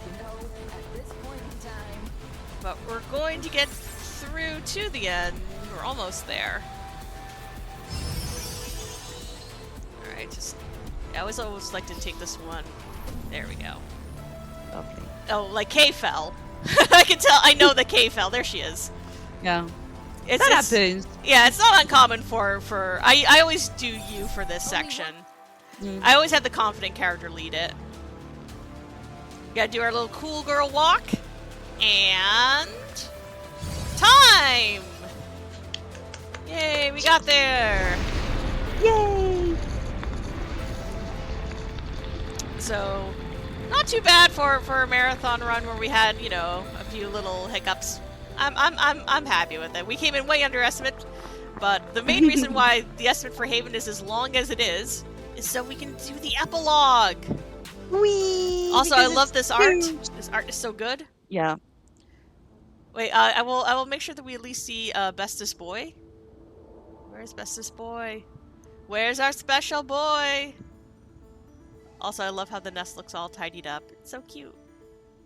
You know, at this point in time, But we're going to get through to the end. We're almost there. Alright, I always like to take this one. There we go. Lovely. Oh, like Kay fell. I can tell. I know that Kay fell. There she is. Yeah. That happens. Yeah, it's not uncommon for I always do you for this section. I always have the confident character lead it. Gotta do our little cool girl walk. And time! Yay, we got there! Yay! So, not too bad for a marathon run where we had, you know, a few little hiccups. I'm happy with it. We came in way under estimate, but the main reason why the estimate for Haven is as long as it is so we can do the epilogue. Whee! Also, I Because love it's this art. huge. This art is so good. Yeah. Wait, I will make sure that we at least see Bestest Boy. Where's Bestest Boy? Where's our special boy? Also, I love how the nest looks all tidied up. It's so cute.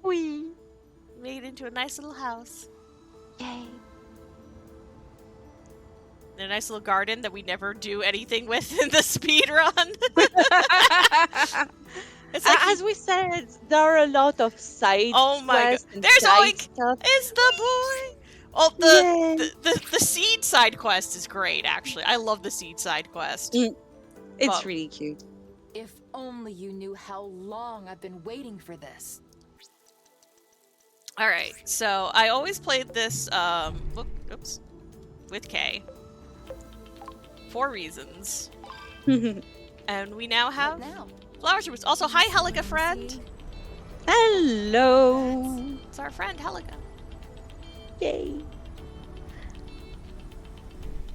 Whee! Made into a nice little house. Yay! And a nice little garden that we never do anything with in the speed run. It's like As we said, there are a lot of side Oh my quests god. and There's side Oink! stuff. It's the boy! Oh, Yay. the seed side quest is great, actually. I love the seed side quest. It's Well- really cute. if only you knew how long I've been waiting for this. Alright, so I always played this, oops, with Kay. For reasons. And we now What have now? Flowers Roots. Also, hi, Helica friend! Hello! It's our friend, Helica. Yay!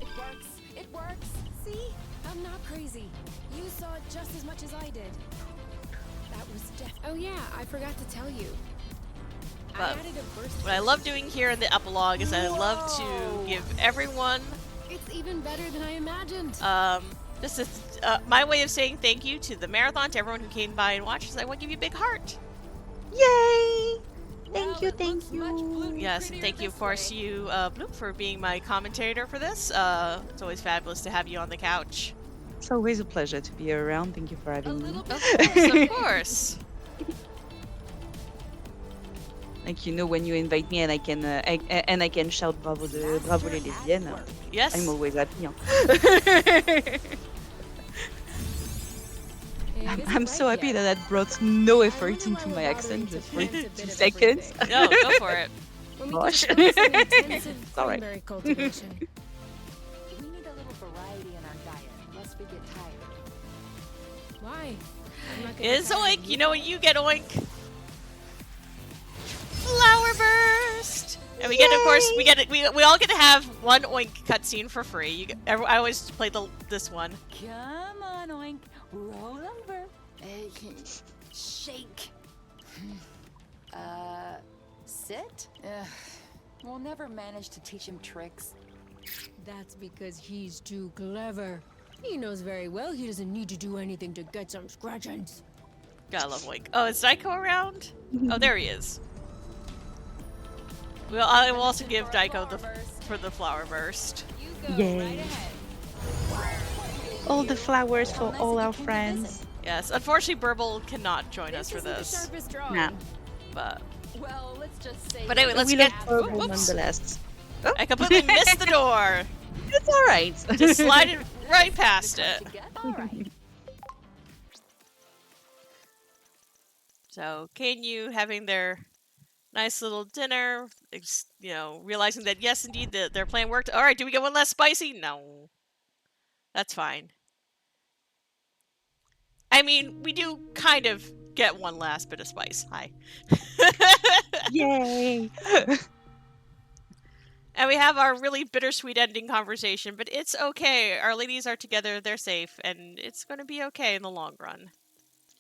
It works. It works. See? I'm not crazy. You saw it just as much as I did. That was Oh yeah, I forgot to tell you. I But added a burst. What I love doing here in the epilogue is I love to give everyone It's even better than I imagined. this is my way of saying thank you to the marathon, to everyone who came by and watched. I want to give you a big heart. Yay! Well, Thank you, it thank looks much you. blue Yes, and prettier thank you, of this course, way. you, Bloop, for being my commentator for this. It's always fabulous to have you on the couch. It's always a pleasure to be around. Thank you for A having me. little Of bit. course, of course. Like, you know, when you invite me and I can shout bravo les lesbiennes, Yes. I'm always happy. Hein. I'm so happy that that brought no effort into my accent just for 2 seconds. No, go for it. Gosh. It's All right. cranberry cultivation. We need a little variety in our diet, lest we get tired. Why? I'm not gonna Is tell Oink. You know what you get, Oink? Flower Burst! And we get, of course, we all get to have one Oink cutscene for free. I always play this one. Come on, Oink. Roll over. Shake. Sit? Ugh. We'll never manage to teach him tricks. That's because he's too clever. He knows very well he doesn't need to do anything to get some scratchings. Gotta love Oink. Oh, is Daiko around? Oh, there he is. Well, I will also give Daiko for the Flower Burst. You go Yay. right ahead. All the flowers for How all nice our of you to friends. visit. Yes, unfortunately, Burble cannot join us for isn't the this. sharpest drawing. Nah. But Well, let's just say. But anyway, let's we get. love Purple Whoops! nonetheless. I completely missed the door. It's alright. Just slide it right past it. All right. So, Kane, you having their nice little dinner, you know, realizing that yes, indeed, their plan worked. All right, do we get one less spicy? No, that's fine. I mean, we do kind of get one last bit of spice. Hi. Yay! And we have our really bittersweet ending conversation, but it's okay. Our ladies are together, they're safe, and it's going to be okay in the long run.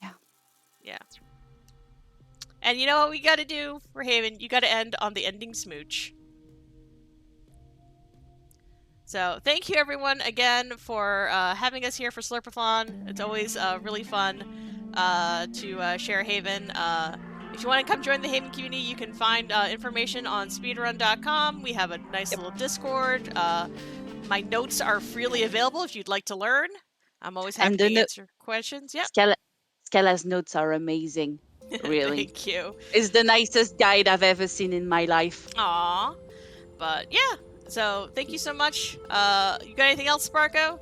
Yeah. Yeah. And you know what we got to do for Haven? You got to end on the ending smooch. So thank you everyone again for having us here for Slurpathon. It's always really fun to share Haven. If you want to come join the Haven community, you can find information on speedrun.com. We have a nice little Discord. My notes are freely available if you'd like to learn. I'm always happy And the to no- answer questions. Yep. Scala's notes are amazing. Really. Thank you. It's the nicest guide I've ever seen in my life. Aw. But yeah. So thank you so much. You got anything else, Sparko?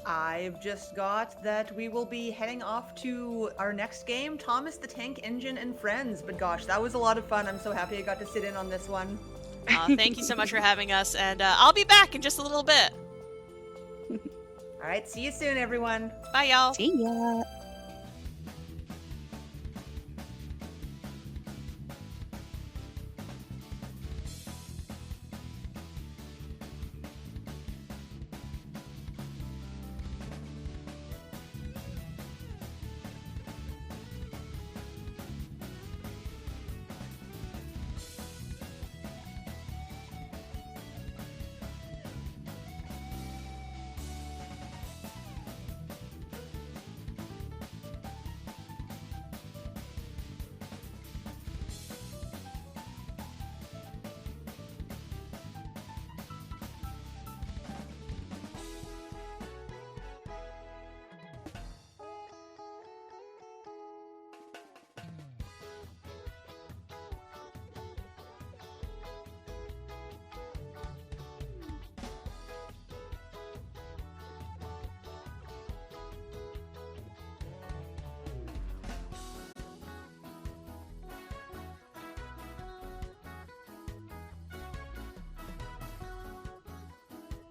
I've just got that we will be heading off to our next game, Thomas the Tank Engine and Friends. But gosh, that was a lot of fun. I'm so happy I got to sit in on this one. Thank you so much for having us, and I'll be back in just a little bit. All right, see you soon, everyone. Bye, y'all. See ya.